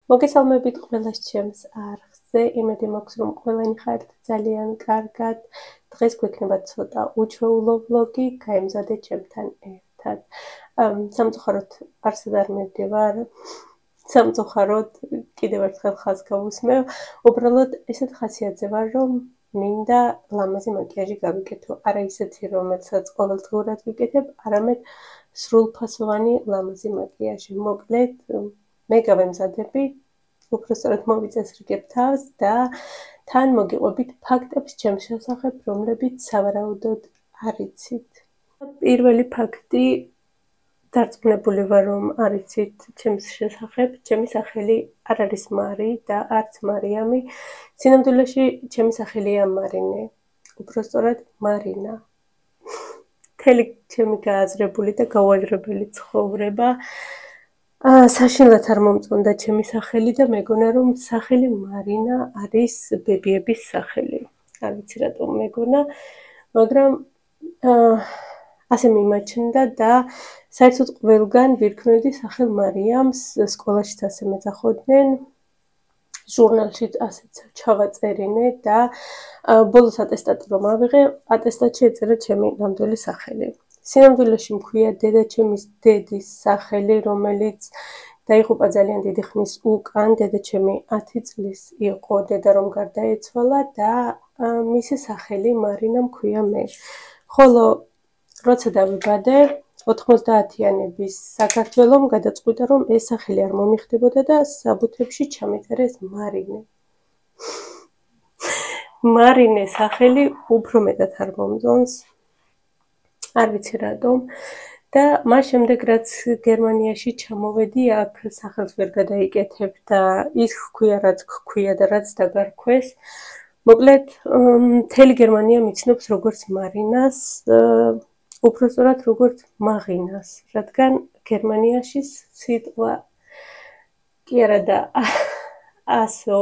მოგესალმებით ყველას ჩემს არხზე, იმედი მაქვს, რომ ყველანი ხართ ძალიან კარგად. დღეს გვექნება ცოტა უჩვეულო ვლოგი, გაემზადეთ ჩემთან ერთად. სამწუხაროდ არსად არ მივდივარ, სამწუხაროდ კიდევ ერთხელ ხაზს გავუსმევ. უბრალოდ ესეთ ხასიათზე ვარ, რომ მინდა ლამაზი მაკიაჟი გავიკეთო. არა ისეთი, რომელსაც ყოველდღურად ვიკეთებ, არამედ სრულფასოვანი ლამაზი მაკიაჟი. მოკლედ, მე გავემზადები, უпростоრად მოვიწესრიგებ თავს და თან მოგიყვებით ფაქტებს ჩემს შესახებ, რომლებიც სავარაუდოდ არ იცით. პირველი ფაქტი, დარწმუნებული ვარ, რომ არ იცით ჩემს შესახებ, ჩემი სახელი არ არის მარი და არც მარიამი. სინამდვილეში ჩემი სახელია მარინე, უпростоრად მარინა. მთელი ჩემი გააზრებული და გაუაზრებელი ცხოვრება საშინლად არ მომწონდა ჩემი სახელი და მეგონა, რომ სახელი მარინა არის ბებიების სახელი. არ ვიცი რატომ მეგონა, მაგრამ ასე მიმაჩნდა და საერთოდ ყველგან ვირქმევდი სახელ მარიამს, სკოლაშიც ასე მეძახოდნენ, ჟურნალშიც ასეც ჩავაწერინე და ბოლოს ატესტატი რომ ავიღე, ატესტატში ეწერა ჩემი ნამდვილი სახელი. სინამდვილეში მქვია დედაჩემის დედის სახელი, რომელიც დაიღუპა ძალიან დიდი ხნის უკან, დედაჩემი 10 წლის იყო, დედა რომ გარდაეცვალა და მისი სახელი მარინა მქვია მე. ხოლო როცა დავიბადე, 90-იანების საქართველომ გადაწყვიტა, რომ ეს სახელი არ მომიხდებოდა და საბუთებში ჩამეწერეს მარინე. მარინე სახელი უფრო მეტად არ მომწონს. არ ვიცი რატომ და მას შემდეგ რაც გერმანიაში ჩამოვედი, აქ სახელს ვერ გადაიკეთებ და ის ჰქვია რაც ჰქვია და რაც დაგარქვეს. მოკლედ, მთელი გერმანია მიცნობს როგორც მარინას, უпростоრად როგორც მაღინას, რადგან გერმანიაში სიტყვა კი არა და ასო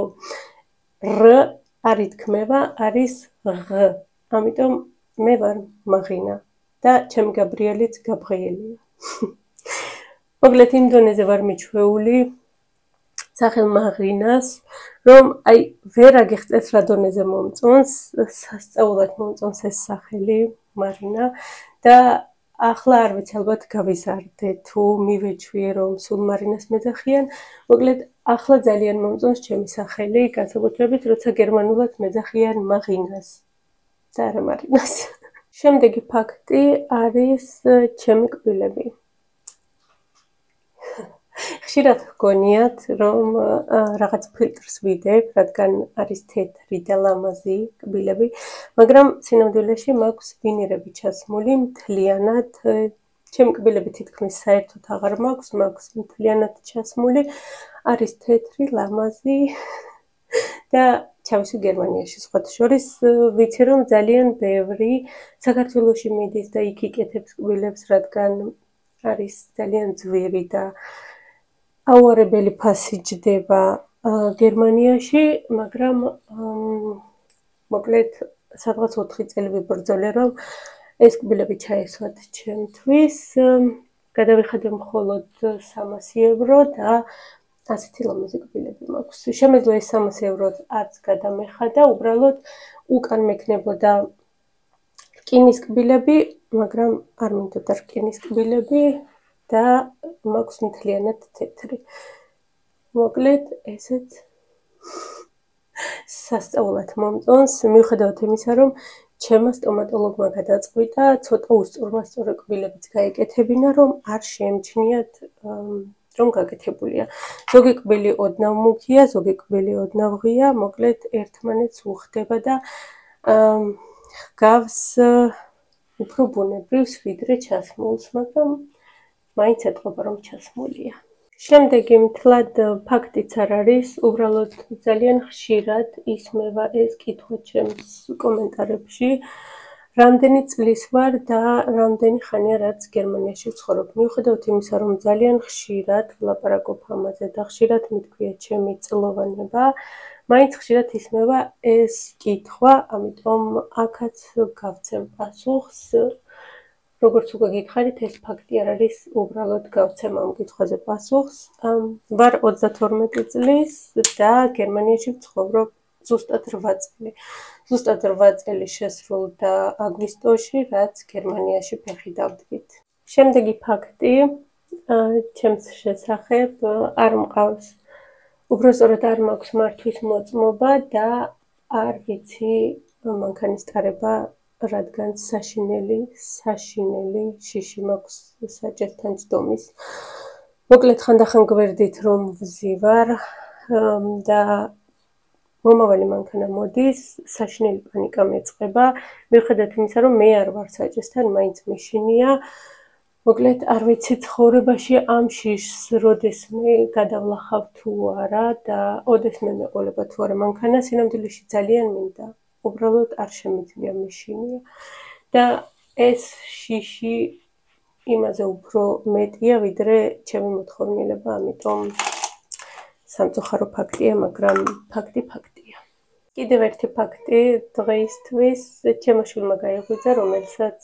რ არ ითქმება, არის ღ. ამიტომ მე ვარ მაღინა. და ჩემი გაბრიელიც გაბრიელია. მოკლედ იმ დონეზე ვარ მიჩვეული სახელ მაღინას, რომ ვერ აგიხსნათ რა დონეზე მომწონს, სასწაულად მომწონს ეს სახელი მარინა და ახლა არ ვიცი, ალბათ გავიზარდე თუ მივეჩვიე, რომ სულ მარინას მეძახიან. მოკლედ ახლა ძალიან მომწონს ჩემი სახელი, განსაკუთრებით როცა გერმანულად მეძახიან მაღინას და არა მარინას. შემდეგი ფაქტი არის ჩემი კბილები. ხშირად გგონიათ, რომ რაღაც ფილტრს ვიდებ, რადგან არის თეთრი და ლამაზი კბილები, მაგრამ სინამდვილეში მაქვს ვინირები ჩასმული მთლიანად. ჩემი კბილები თითქმის საერთოდ აღარ მაქვს, მაქვს მთლიანად ჩასმული, არის თეთრი, ლამაზი და ჩავისვი გერმანიაში. სხვათა შორის ვიცი, რომ ძალიან ბევრი საქართველოში მიდის და იქ იკეთებს კბილებს, რადგან არის ძალიან ძვირი და აუარებელი ფასი ჯდება გერმანიაში, მაგრამ მოკლედ სადღაც 4 წელი ვიბრძოლე, რომ ეს კბილები ჩაესვათ ჩემთვის. გადავიხადე მხოლოდ 300 евро და ასეთი ლამაზი კბილები მაქვს. შემეძლო ეს 300 евро არც გადამეხადა, უბრალოდ უკან მექნებოდა რკინის კბილები, მაგრამ არ მინდოდა რკინის კბილები და მაქვს მთლიანად თეთრი. მოკლედ, ესეც სასწაულად მომწონს, მიუხედავად იმისა, რომ ჩემმა სტომატოლოგმა გადაწყვიტა ცოტა უსწორმასწორო კბილებიც გაეკეთებინა, რომ არ შეემჩნიათ რომ გაკეთებულია. ზოგი კბილი ოდნავ მუქია, ზოგი კბილი ოდნავ ღია, მოკლედ ერთმანეთს უხდება და ჰგავს უფრო ბუნებრივს, ვიდრე ჩასმულს, მაგრამ მაინც ეტყობა, რომ ჩასმულია. შემდეგი მთლად ფაქტიც არ არის, უბრალოდ ძალიან ხშირად ისმევა ეს კითხვა ჩემს კომენტარებში. რამდენი წლის ვარ და რამდენი ხანია რაც გერმანიაში ვცხოვრობ. მიუხედავად იმისა, რომ ძალიან ხშირად ვლაპარაკობ ამაზე და ხშირად მithქვია ჩემი წლოვანება, მაინც ხშირად ისმევა ეს კითხვა, ამიტომ აქაც გავცემ პასუხს. როგორც უკვე გითხარით, ეს ფაქტი არ არის უბრალოდ გავცემ ამ კითხვაზე პასუხს. ვარ 32 წლის და გერმანიაში ვცხოვრობ ზუსტად 8 წელი. ზუსტად 8 წელი შესრულდა აგვისტოში, რაც გერმანიაში ფეხი დავდგით. შემდეგი ფაქტი ჩემს შესახებ არ მყავს. უბრალოდ არ მაქვს მართვის მოწმობა და არ ვიცი მანქანის ტარება, რადგან საშინელი შიში მაქვს საჭესთან ჯდომის. მოკლედ ხანდახან გვერდით რომ ვზივარ და მომავალი მანქანა მოდის, საშინელი პანიკა მეწყება, მიუხედავად იმისა, რომ მე არ ვარ საჭესთან, მაინც მეშინია. მოკლედ არ ვიცი ცხოვრებაში ამ შიშს როდესმე გადავლახავ თუ არა და ოდესმე მეყოლება თუ არა მანქანა, სინამდვილეში ძალიან მინდა. უბრალოდ არ შემიძლია მეშინია. და ეს შიში იმაზე უფრო მეტია, ვიდრე ჩემი მოთხოვნილება, ამიტომ სამწუხარო ფაქტია, მაგრამ ფაქტია. კიდევ ერთი ფაქტი დღეისთვის ჩემო შვილმა გაიღვიძა, რომელსაც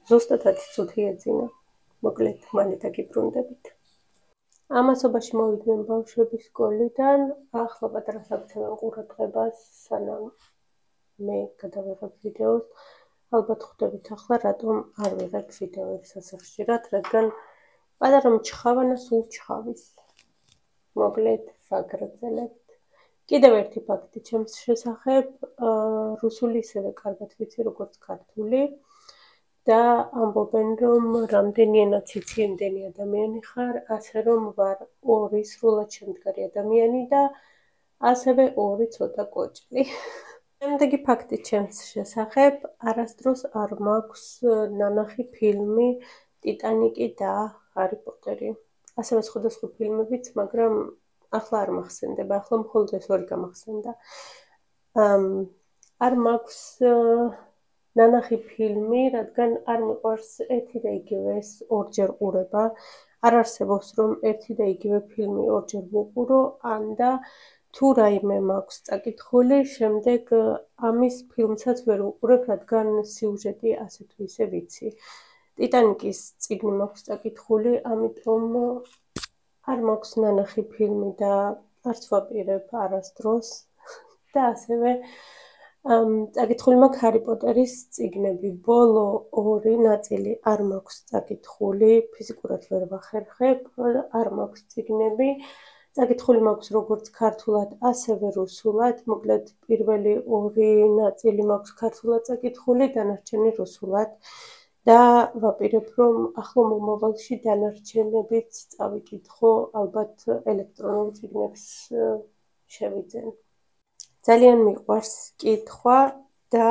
ზუსტად 10 წუთი ეძინა. მოკლედ მალე დაგიბრუნდებით. ამასობაში მოვიდნენ ბავშვების სკოლიდან, ახლა პატარა საგცემენ ყურადღებას, სანამ მე გადავიღებ ვიდეოს. ალბათ ხვდებით ახლა, რატომ არ ვიღებ ვიდეოებს ასე ხშირად, რადგან პატარა მჩხავანა სულ ჩხავის. მოკლედ ვაგრძელებთ. კიდევ ერთი ფაქტი ჩემს შესახებ, რუსული ისევე კარგად ვიცი, როგორც ქართული. და ამბობენ, რომ რამდენიანაც იცი, იმდენი ადამიანი ხარ, ასე რომ ვარ 2 სრულად შემდგარი ადამიანი და ასევე 2 ცოტა კოჭლი. შემდეგი ფაქტი ჩემს შესახებ, არასდროს არ მაქვს ნანახი ფილმი ტიტანიკი და ჰარი პოტერი. ასევე სხვადასხვა ფილმებიც, მაგრამ ახლა არ მახსენდება, ახლა მხოლოდ ეს 2 გამახსენდა. არ მაქვს ნანახი ფილმი, რადგან არ მიყვარს ერთი და იგივე ეს ორჯერ ყურება. არ არსებობს, რომ ერთი და იგივე ფილმი ორჯერ ვუყურო, ან და თუ რაიმე მაქვს წაკითხული, შემდეგ ამის ფილმსაც ვერ ვუყურებ, რადგან სიუჟეტი ასე თუ ისე ვიცი. ტიტანიკის წიგნი მაქვს წაკითხული, ამიტომ არ მაქვს ნანახი ფილმი და არც ვაპირებ არასდროს და ასევე წაკითხული მაქვს ჰარი პოტერის წიგნები. ბოლო 2 ნაწილი არ მაქვს წაკითხული, ფიზიკურად ვერ ვახერხებ, არ მაქვს წიგნები. წაკითხული მაქვს როგორც ქართულად, ასევე რუსულად. მოკლედ პირველი 2 ნაწილი მაქვს ქართულად წაკითხული, დანარჩენი რუსულად. და ვაპირებ, რომ ახლო მომავალში დანარჩენებიც წავიკითხო, ალბათ ელექტრონულ წიგნებს შევიძენ. ძალიან მიყვარს კითხვა და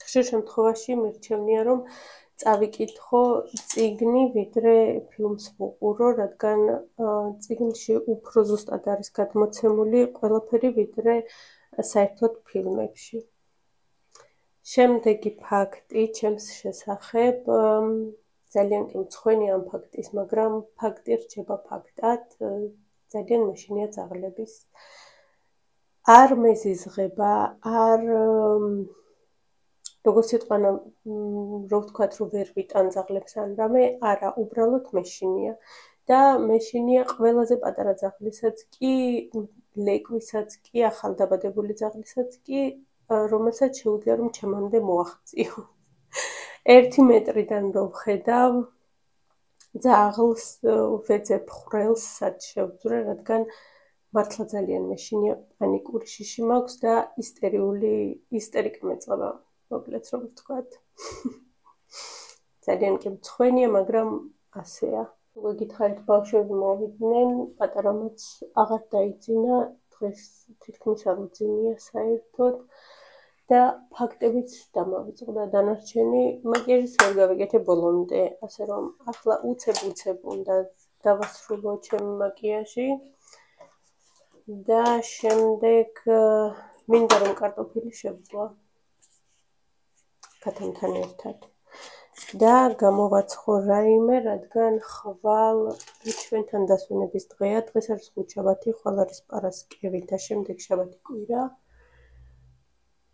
ხშირ შემთხვევაში მირჩევნია, რომ წავიკითხო წიგნი, ვიდრე ფილმს ვუყურო, რადგან წიგნში უფრო ზუსტად არის გადმოცემული ყველაფერი, ვიდრე საერთოდ ფილმებში. შემდეგი ფაქტი ჩემს შესახებ, ძალიან კი მცხვენია ამ ფაქტის, მაგრამ ფაქტი რჩება ფაქტად, ძალიან მეშინია ძაღლების. არ მეზიზღება, არ როგორც იტყვანა, რო ვთქვათ, რომ ვერ ვიტან ძაღლებს ან რამე, არა, უბრალოდ მეშინია. და მეშინია ყველაზე პატარა ძაღლისაც კი, ლეკვისაც კი, ახალდაბადებული ძაღლისაც კი, რომელსაც შეუძლია რომ ჩემამდე მოაღწიო. 1 მეტრიდან რო ვხედავ ძაღლს, ვეძებ ხვრელს, სად შევძვრე, რადგან მართლა ძალიან მეშინია, პანიკური შიში მაქვს და ისტერიკა მეწყება, მოკლედ რომ ვთქვათ. ძალიან კი მცხვენია, მაგრამ ასეა. უკვე გითხარით, ბავშვები მოვიდნენ, პატარამაც აღარ დაიძინა, დღეს თითქმის არ უძინია საერთოდ. და ფაქტებიც დამავიწყდა დანარჩენი, მაკიაჟის ვერ გავიკეთე ბოლომდე, ასე რომ ახლა უცებ უნდა დავასრულო ჩემი მაკიაჟი და შემდეგ მინდა რომ კარტოფილი შევძლა ქათამთან ერთად და გამოვაცხო რაიმე, რადგან ხვალ ჩვენთან დასვენების დღეა, დღეს არის ხუთშაბათი, ხვალ არის პარასკევი და შემდეგ შაბათი კვირა.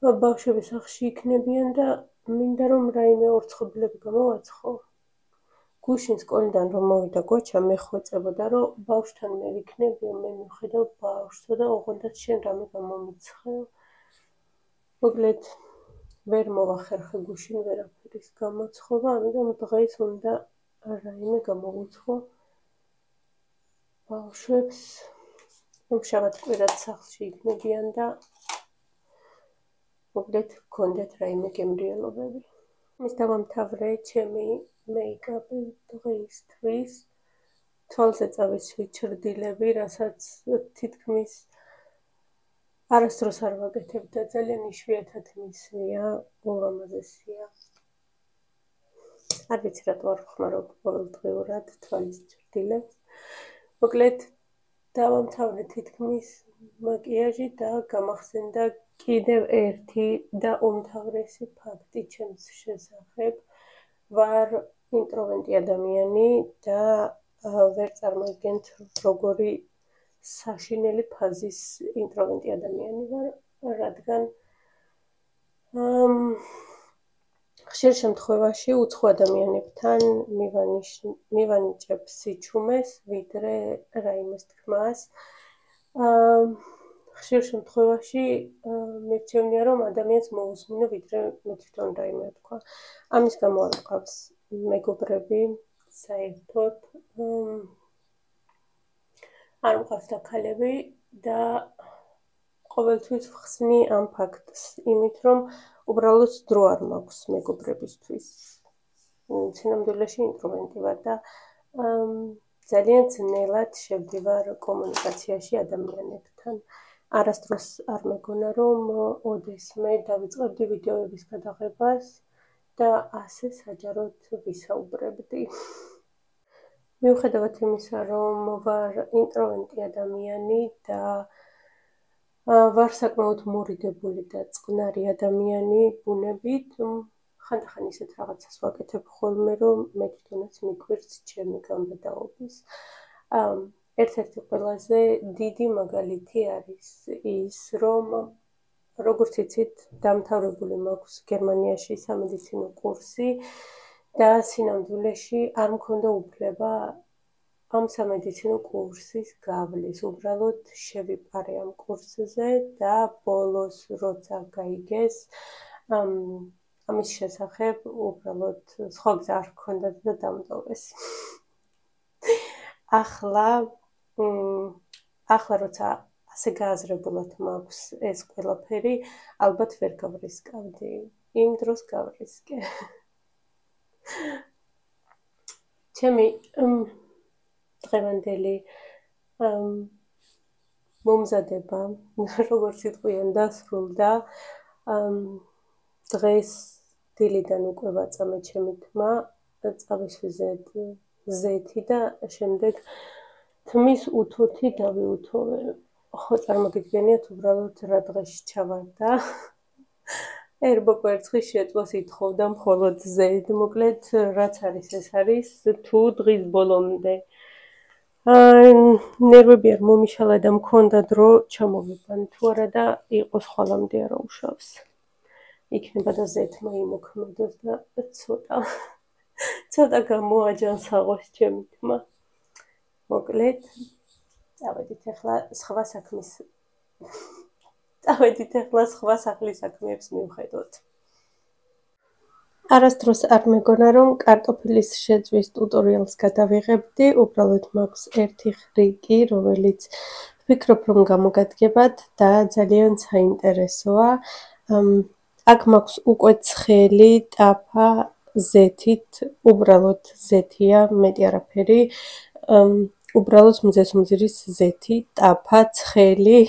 ბავშვები სახლში იქნებიან და მინდა რომ რაიმე ორცხობილები გამოვაცხო. გუშინ სკოლიდან რომ მოვიდა გვაჩა მე ხვეწებოდა რომ ბავშვთან მე ვიქნებიო მე მივხედავ ბავშვსო და ოღონდაც შენ რამე გამომიცხეო. მოკლედ ვერ მოვახერხე გუშინ ვერაფრის გამოცხობა, ამიტომ დღეს უნდა რაიმე გამოვუცხო ბავშვებს, რომ შაბათ-კვირად სახლში იქნებიან და მოკლედ გქონდეთ რაიმე გემრიელობები. მის დავამთავრე ჩემი მეიკაპი დღეისთვის, თვალზე წავისვი ჩრდილები, რასაც თითქმის არასდროს არ ვაკეთებ და ძალიან იშვიათად მისვია, ულამაზესია. არ ვიცი რატო არ ვხმარობ ყოველდღიურად თვალის ჩრდილებს. მოკლედ დავამთავრე თითქმის მაკიაჟი და გამახსენდა კიდევ ერთი და უმთავრესი ფაქტი ჩემს შესახებ. ვარ ინტროვერტი ადამიანი და ვერ წარმოვიდგენთ როგორი საშინელი ფაზის ინტროვერტი ადამიანი ვარ, რადგან ხშირ შემთხვევაში უცხო ადამიანებთან მივანიჭებ სიჩუმეს, ვიდრე რაიმეს თქმას. ხშირ შემთხვევაში მირჩევნია რომ ადამიანს მოусმინო, ვიდრე მე თვითონ რაიმე ვთქვა. ამის გამო არ მყავს მეგობრები საერთოდ, არ მყავს და ქალები და ყოველთვის ვხსნი ამ ფაქტს იმით, რომ უბრალოდ დრო არ მაქვს მეგობრებისთვის. სინამდვილეში ინტროვერტი ვარ და ძალიან ძნელად შევდივარ კომუნიკაციაში ადამიანებთან. არასდროს არ მეგონა რომ ოდესმე დავიწყებდი ვიდეოების გადაღებას და ასე საჯაროდ ვისაუბრებდი. მიუხედავად იმისა, რომ ვარ ინტროვერტი ადამიანი და ვარ საკმაოდ მორიდებული და წყნარი ადამიანი ბუნებით, ხანდახან ისეთ რაღაცას ვაკეთებ ხოლმე, რომ მე თვითონაც მიგვირს ჩემი გამბედაობის. ერთ-ერთი ყველაზე დიდი მაგალითი არის ის, რომ როგორც იცით, დამთავრებული მაქვს გერმანიაში სამედიცინო კურსი და სინამდვილეში არ მქონდა უფლება ამ სამედიცინო კურსის გავლის. უბრალოდ შევიპარე ამ კურსზე და ბოლოს როცა გაიგეს, ამის შესახებ უბრალოდ სხვა გზა არ ჰქონდა და დამტოვეს. ახლა როცა ასე გააზრებულად მაქვს ეს ყველაფერი, ალბათ ვერ გავრისკავდი. იმ დროს გავრისკე. ჩემი დღევანდელი მომზადება, როგორც იტყვიან, დასრულდა. დღეს დილიდან უკვე ვაწამე ჩემი თმა, წავისვი ზეთი და შემდეგ თმის უთოთი დავიუთოვე. ხო წარმოგიდგენიათ უბრალოდ რა დღეში ჩავარდა. ერბო კვერცხის შეწვას ითხოვდა მხოლოდ ზედ. მოკლედ რაც არის ეს არის თუ დღის ბოლომდე ნერვები არ მომიშალა და მქონდა დრო ჩამოვიყვან თუ არა და იყოს ხვალამდე არა უშავს. იქნება და ზეთმა იმოქმედოს და ცოტა გამოაჯანსაღოს ჩემი თმა. მოკლედ წავედით ახლა სხვა სახლის საქმეებს მივხედოთ. არასდროს არ მეგონა რომ კარტოფილის შეწვის ტუტორიალს გადავიღებდი, უბრალოდ მაქვს ერთი ხრიკი, რომელიც ვფიქრობ რომ გამოგადგებათ და ძალიან საინტერესოა. აქ მაქვს უკვე ცხელი ტაფა ზეთით, უბრალოდ ზეთია, მეტი არაფერი. უბრალოდ მზესუმზირის ზეთი, ტაფა, ცხელი.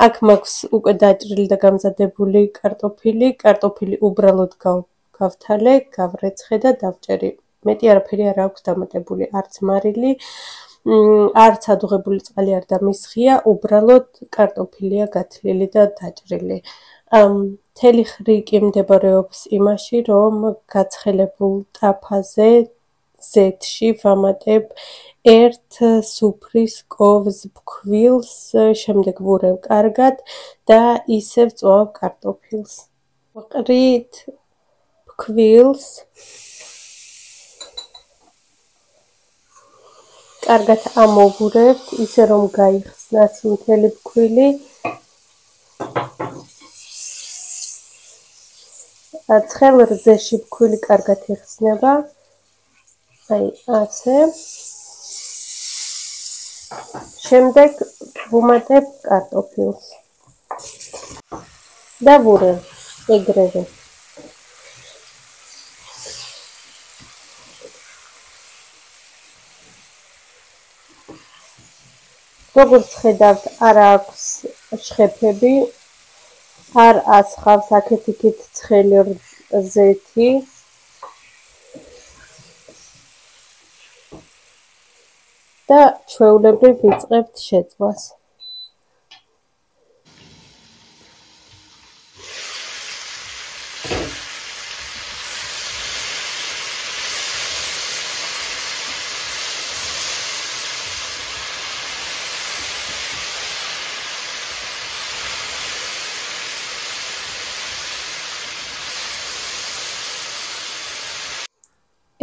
აქ მაქვს უკვე დაჭრილი და გამზადებული კარტოფილი უბრალოდ გავთალე, გავრეცხე და დავჭერი. მეტი არაფერი არ აქვს დამატებული, არც მარილი, არც ადუღებული წყალი არ დამისხია, უბრალოდ კარტოფილია გათლილი და დაჭრილი. მთელი ხრიკი მდებარეობს იმაში, რომ გაცხელებულ ტაფაზე ზეთში ვამატებ ერთ სუფრის კოვს ფქვილს, შემდეგ ვურევ კარგად და ისევ წვავ კარტოფილს. ვყრით ფქვილს კარგად ამოვურებთ, ისე რომ გაიხსნას მთელი ფქვილი. ცხელ რძეში ფქვილი კარგად იხსნება. აი ასე. შემდეგ ვუმატებ კარტოფილს. და ვურევ ეგრევე. როგორც ხედავთ, არ აქვს შხეფები, არ ასხავს აქეთ-იქით ცხელი ზეთი. და ჩვეულებრივ ვიწყებთ შეწვას.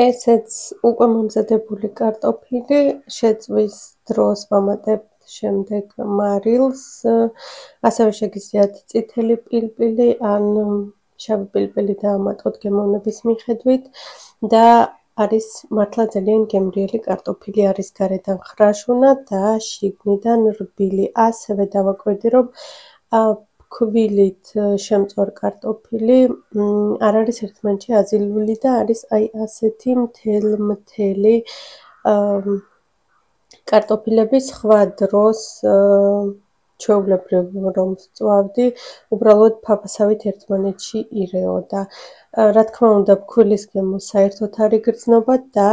ესეც უკვე მომზადებული კარტოფილი, შეწვის დროს ვამატებთ შემდეგ მარილს, ასევე შეგიძლიათ წითელი პილპილი ან შავი პილპილი დაამატოთ გემოვნების მიხედვით და არის მართლა ძალიან გემრიელი კარტოფილი, არის გარედან ხრაშუნა და შიგნიდან რბილი. ასევე დავაკვირდი, რომ ფქვილით შემწვარ კარტოფილი არ არის ერთმანეთში აზილული და არის აი ასეთი მთელი კარტოფილები. სხვა დროს ჩვეულებრივ რომ ვწვავდი, უბრალოდ ფაფასავით ერთმანეთში ირეოდა. რა თქმა უნდა, ფქვილის გემო საერთოდ არ იგრძნობა და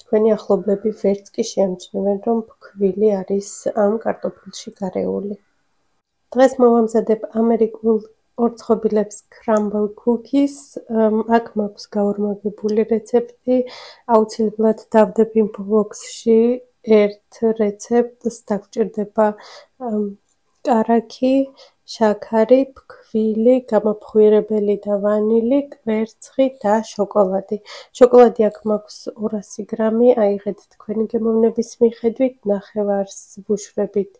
თქვენი ახლობლები ვერც კი შეამჩნევენ, რომ ფქვილი არის ამ კარტოფილში გარეული. დღეს მოვამზადებ ამერიკულ ორცხობილებს crumble cookies. აქ მაქვს გაორმაგებული რეცეპტი. აუცილებლად დავდებ ინფობოქსში ერთ რეცეპტს. დაგჭირდება კარაქი, შაქარი, ფქვილი, გამაფხვირებელი და ვანილი, კვერცხი და შოკოლადი. შოკოლადი აქ მაქვს 200 გრამი. აიღეთ თქვენი გემოვნების მიხედვით. ნახევარს ვუშვებით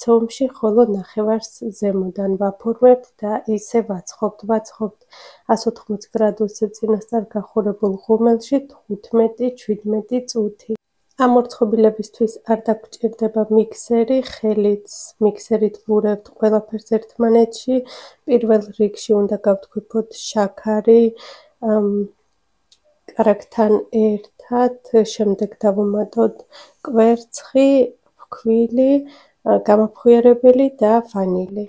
ცომში, ხოლო ნახევარს ზემოდან ვაფორმებთ და ისე ვაცხობთ 180 გრადუსზე წინასწარ გახურებულ ღუმელში 15-17 წუთი. ამ ორცხობილებისთვის არ დაგჭირდება მიქსერი, ხელით მიქსერით ვურევთ ყველაფერს ერთმანეთში. პირველ რიგში უნდა გავთქვიფოთ შაქარი კარაქთან ერთად, შემდეგ დავუმატოთ კვერცხი, ფქვილი, გამაფხვიარებელი და ვანილი.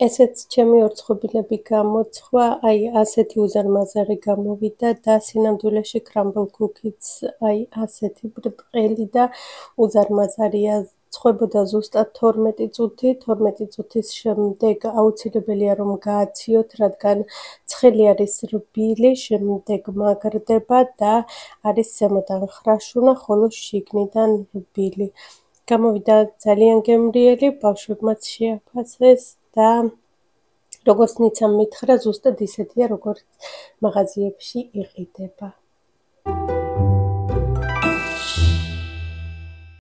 ესეც ჩემი ორცხობილები გამოცხვა, აი ასეთი უზარმაზარი გამოვიდა და სინამდვილეში კრამბლ კუკიც აი ასეთი ბრტყელი და უზარმაზარია. ცხვებოდა ზუსტად 12 წუთი, 12 წუთის შემდეგ აუცილებელია რომ გააციოთ, რადგან ცხელი არის რბილი, შემდეგ მაგრდება და არის ზემოდან ხრაშუნა, ხოლო შიგნიდან რბილი. გამოვიდა ძალიან გემრიელი, ბავშვებმაც შეაფასეს და როგორც ნიცამ მითხრა, ზუსტად ისეთია, როგორც მაღაზიებში იყიდება.